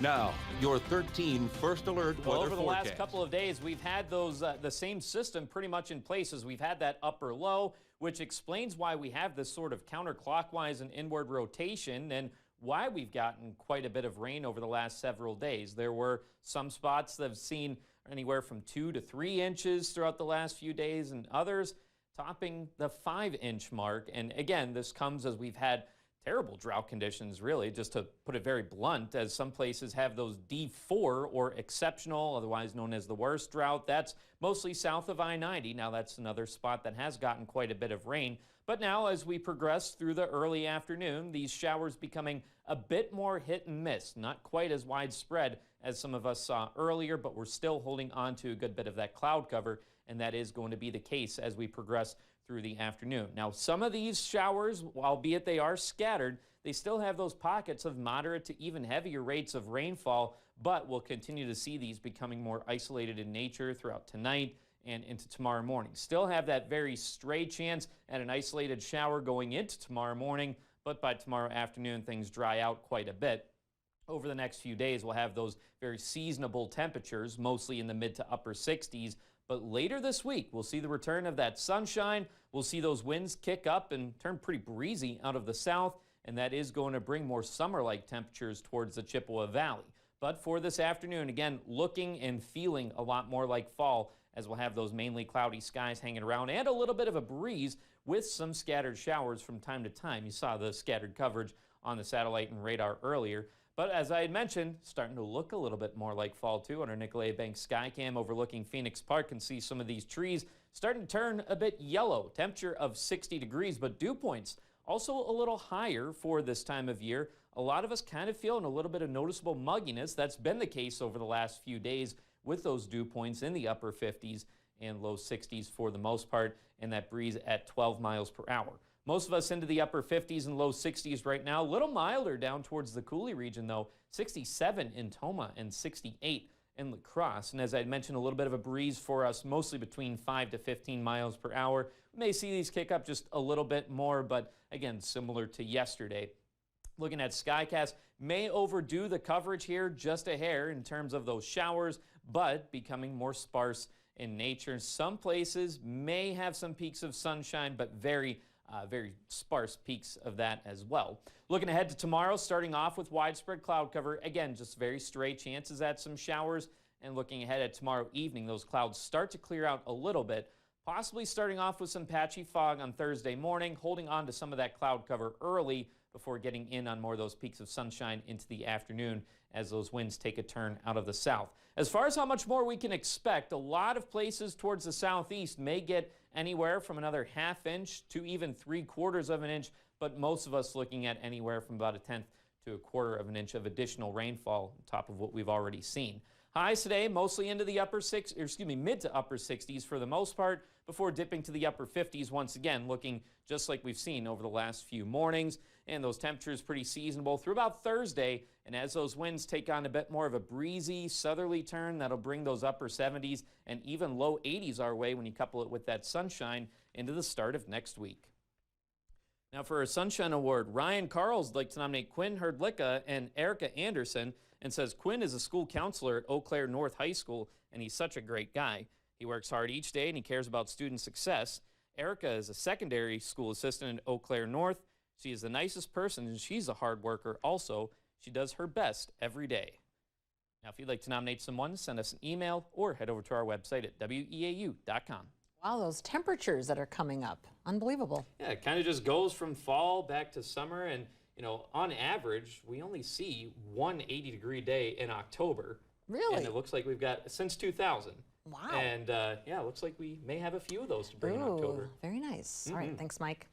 Now, your 13 first alert weather Well, over the forecast. last couple of days, we've had those the same system pretty much in place as we've had that upper low, which explains why we have this sort of counterclockwise and inward rotation and why we've gotten quite a bit of rain over the last several days. There were some spots that have seen anywhere from 2 to 3 inches throughout the last few days, and others topping the 5-inch mark. And again, this comes as we've had terrible drought conditions, really, just to put it very blunt, as some places have those D4 or exceptional, otherwise known as the worst drought. That's mostly south of I-90. Now, that's another spot that has gotten quite a bit of rain. But now, as we progress through the early afternoon, these showers becoming a bit more hit and miss, not quite as widespread as some of us saw earlier, but we're still holding on to a good bit of that cloud cover, and that is going to be the case as we progress through the afternoon. Now, some of these showers, albeit they are scattered, they still have those pockets of moderate to even heavier rates of rainfall, but we'll continue to see these becoming more isolated in nature throughout tonight and into tomorrow morning. Still have that very stray chance at an isolated shower going into tomorrow morning, but by tomorrow afternoon, things dry out quite a bit. Over the next few days, we'll have those very seasonable temperatures, mostly in the mid to upper 60s. But later this week, we'll see the return of that sunshine. We'll see those winds kick up and turn pretty breezy out of the south, and that is going to bring more summer-like temperatures towards the Chippewa Valley. But for this afternoon, again, looking and feeling a lot more like fall, as we'll have those mainly cloudy skies hanging around and a little bit of a breeze with some scattered showers from time to time. You saw the scattered coverage on the satellite and radar earlier. But as I had mentioned, starting to look a little bit more like fall too. On our Nicolay Bank Skycam overlooking Phoenix Park, can see some of these trees starting to turn a bit yellow. Temperature of 60 degrees, but dew points also a little higher for this time of year. A lot of us kind of feeling a little bit of noticeable mugginess. That's been the case over the last few days with those dew points in the upper 50s and low 60s for the most part, and that breeze at 12 miles per hour. Most of us into the upper 50s and low 60s right now. A little milder down towards the Coulee region, though. 67 in Tomah and 68 in LaCrosse. And as I mentioned, a little bit of a breeze for us, mostly between 5 to 15 miles per hour. We may see these kick up just a little bit more, but again, similar to yesterday. Looking at Skycast, may overdo the coverage here just a hair in terms of those showers, but becoming more sparse in nature. Some places may have some peaks of sunshine, but very sparse peaks of that as well. Looking ahead to tomorrow, starting off with widespread cloud cover. Again, just very stray chances at some showers. And looking ahead at tomorrow evening, those clouds start to clear out a little bit, possibly starting off with some patchy fog on Thursday morning, holding on to some of that cloud cover early before getting in on more of those peaks of sunshine into the afternoon as those winds take a turn out of the south. As far as how much more we can expect, a lot of places towards the southeast may get anywhere from another ½ inch to even 3/4 of an inch, but most of us looking at anywhere from about 1/10 to 1/4 of an inch of additional rainfall on top of what we've already seen. Highs today mostly into the mid to upper 60s for the most part, before dipping to the upper 50s once again, looking just like we've seen over the last few mornings. And those temperatures pretty seasonable through about Thursday. And as those winds take on a bit more of a breezy southerly turn, that'll bring those upper 70s and even low 80s our way when you couple it with that sunshine into the start of next week. Now for a Sunshine Award, Ryan Carls would like to nominate Quinn Herdlicka and Erica Anderson, and says Quinn is a school counselor at Eau Claire North High School, and he's such a great guy. He works hard each day, and he cares about student success. Erica is a secondary school assistant at Eau Claire North. She is the nicest person, and she's a hard worker also. She does her best every day. Now, if you'd like to nominate someone, send us an email or head over to our website at WEAU.com. Wow, those temperatures that are coming up. Unbelievable. Yeah, it kind of just goes from fall back to summer. And, you know, on average, we only see one 80-degree day in October. Really? And it looks like we've got since 2000. Wow. And, yeah, it looks like we may have a few of those to bring in October. Very nice. All right, thanks, Mike.